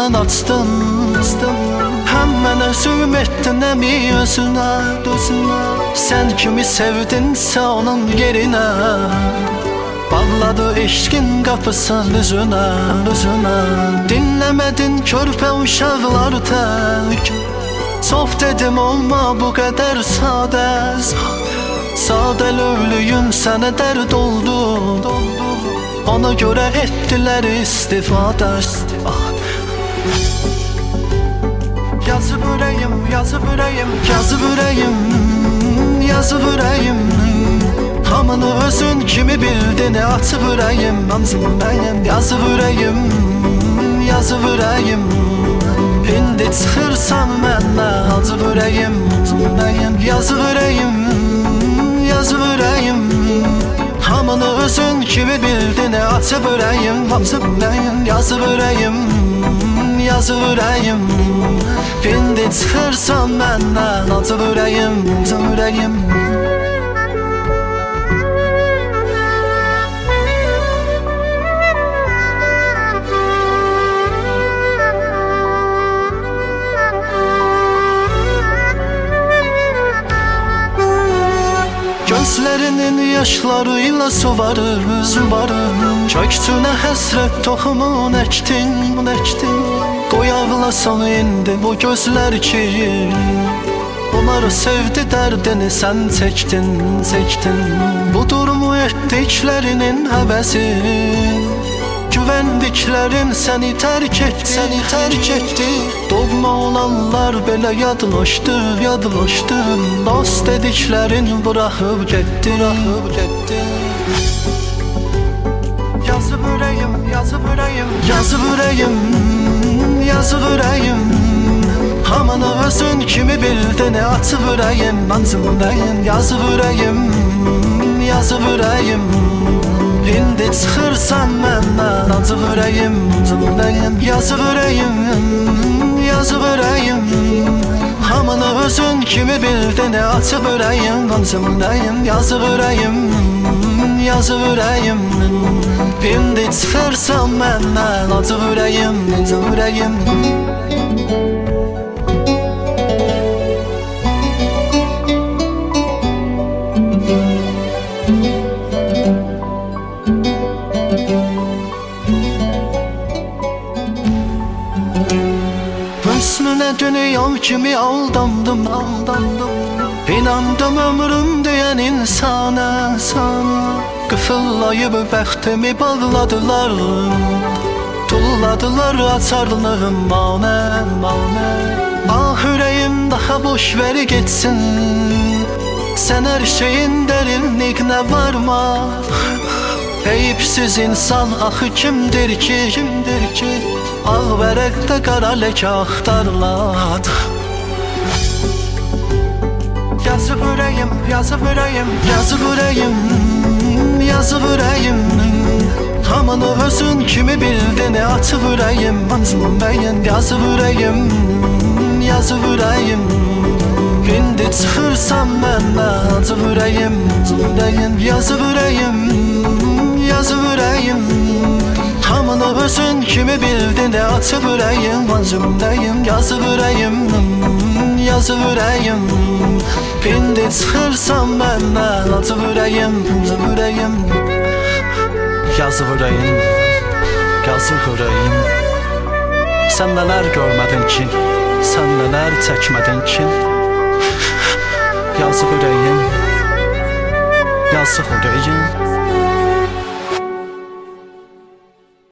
sən açdın. Həm mənə zülm etdin, əmi özünə. Sən kimi sevdinsə onun yerinə bağladı eşqin qapısın üzünə. Dinləmədin körpə uşaqlar tək. Çox dedim olma bu qədər sadə. Sadəlövlüyün sənə dərd oldu. Ona görə etdilər istifadə. Yazıb ürəyim, yazıb ürəyim, yazıb ürəyim, yazıb ürəyim. Hamını özün kimi bildin, açıb ürəyim, anzımdayım. Yazıb ürəyim, yazıb ürəyim. İndi çıxırsan mənə, acıb ürəyim, anzımdayım. Yazıb ürəyim, yazıb ürəyim. Hamını özün kimi bildin, açıb ürəyim, açıb ürəyim. Yazıb ürəyim, yazıb ürəyim. İndi çıxırsan məndən, acıb ürəyim, acıb ürəyim. Gözlərinin yaşlarıyla suvarım. Köksünə həsrət toxumun əkdin. Qoy ağlasın indi bu gözlər ki, onlar sevdi dərdini sən çəkdin. Bu durumu etdiklərinin həvəsi, güvəndiklərin səni tərk etdi. Doğma olanlar belə yadlaşdı. Dost dediklərin bıraxıb getdi. Yazıb ürəyim, yazıb ürəyim, yazıb ürəyim, yazıb ürəyim. Hamını özün kimi bildin, açıb ürəyim, anzımdayım. Yazıb ürəyim, yazıb ürəyim. İndi çıxırsan məndən, acıb ürəyim, acımdayım. Yazıb ürəyim, yazıb ürəyim. Hamını özün kimi bildin, açıb ürəyim, acımdayım. Yazıb ürəyim, yazıb ürəyim. İndi çıxırsan məndən, acıb ürəyim, acıb ürəyim. Hüsnüne dünyam kimi aldandım. İnandım ömrüm diyen insana. Qıfıllayıb bəxtimi bağladılar. Tulladılar açarlığım manə. Ah ürəyim daha boş ver geçsin. Sen her şeyin derinliğine varma. Eyipsiz insan axı kimdir ki? Ağ vərəqdə qara ləkə axtarlar. Yazıb ürəyim, yazıb ürəyim, yazıb ürəyim, yazıb ürəyim. Hamını özün kimi bildin, açıb ürəyim, anzımdayım. Yazıb ürəyim, yazıb ürəyim. İndi çıxırsan məndən, acıb ürəyim, acımdayım. Yazıb ürəyim, yazıb ürəyim. Hamını özün kimi bildin, açıb ürəyim, acımdayım. Yazıb ürəyim, yazıb ürəyim. İndi çıxırsan məndən, acıb ürəyim, acıb ürəyim. Yazıb ürəyim, yazıb ürəyim. Sən nələr görmədin ki, sən nələr çəkmədin ki. Yazıq ürəyim, yazıq ürəyim.